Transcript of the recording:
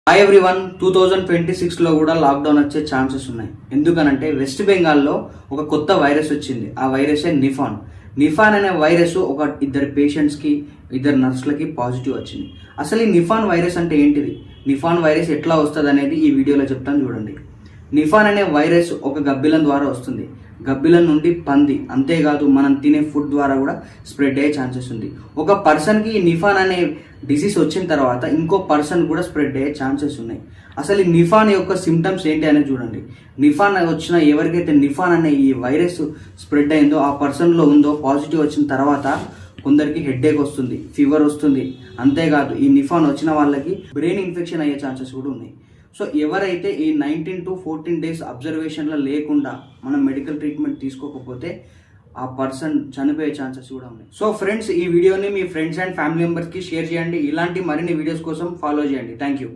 Hi everyone 2026లో కూడా lockdown వచ్చే chances ఉన్నాయి. ఎందుకనంటే వెస్ట్ బెంగాల్లో ఒక కొత్త వైరస్ వచ్చింది. ఆ వైరసే నిఫాన్ అనే వైరస్ ఒక ఇద్దరు పేషెంట్స్కి ఇద్దరు నర్సులకి పాజిటివ్ వచ్చింది. అసలు ఈ నిఫాన్ వైరస్ అంటే ఏంటిది, నిఫాన్ వైరస్ ఎట్లా వస్తుంది అనేది ఈ వీడియోలో చెప్తాను చూడండి. నిఫాన్ అనే వైరస్ ఒక గబ్బిలం ద్వారా వస్తుంది. గబ్బిలం నుండి పంది, అంతేకాదు మనం తినే ఫుడ్ ద్వారా కూడా స్ప్రెడ్ అయ్యే ఛాన్సెస్ ఉంది. ఒక పర్సన్కి ఈ నిఫాన్ అనే డిసీజ్ వచ్చిన తర్వాత ఇంకో పర్సన్ కూడా స్ప్రెడ్ అయ్యే ఛాన్సెస్ ఉన్నాయి. అసలు ఈ నిఫాన్ యొక్క సిమ్టమ్స్ ఏంటి అనేది చూడండి. నిఫాన్ వచ్చిన ఎవరికైతే నిఫాన్ అనే ఈ వైరస్ స్ప్రెడ్ అయిందో ఆ పర్సన్లో ఉందో పాజిటివ్ వచ్చిన తర్వాత కొందరికి హెడ్ఏక్ వస్తుంది, ఫీవర్ వస్తుంది. అంతేకాదు ఈ నిఫాన్ వచ్చిన వాళ్ళకి బ్రెయిన్ ఇన్ఫెక్షన్ అయ్యే ఛాన్సెస్ కూడా ఉన్నాయి. సో ఎవరైతే ఈ 19 to 14 days అబ్జర్వేషన్లో లేకుండా మనం మెడికల్ ట్రీట్మెంట్ తీసుకోకపోతే ఆ పర్సన్ చనిపోయే ఛాన్సెస్ కూడా ఉన్నాయి. సో ఫ్రెండ్స్, ఈ వీడియోని మీ ఫ్రెండ్స్ అండ్ ఫ్యామిలీ మెంబర్స్కి షేర్ చేయండి. ఇలాంటి మరిన్ని వీడియోస్ కోసం ఫాలో చేయండి. Thank you.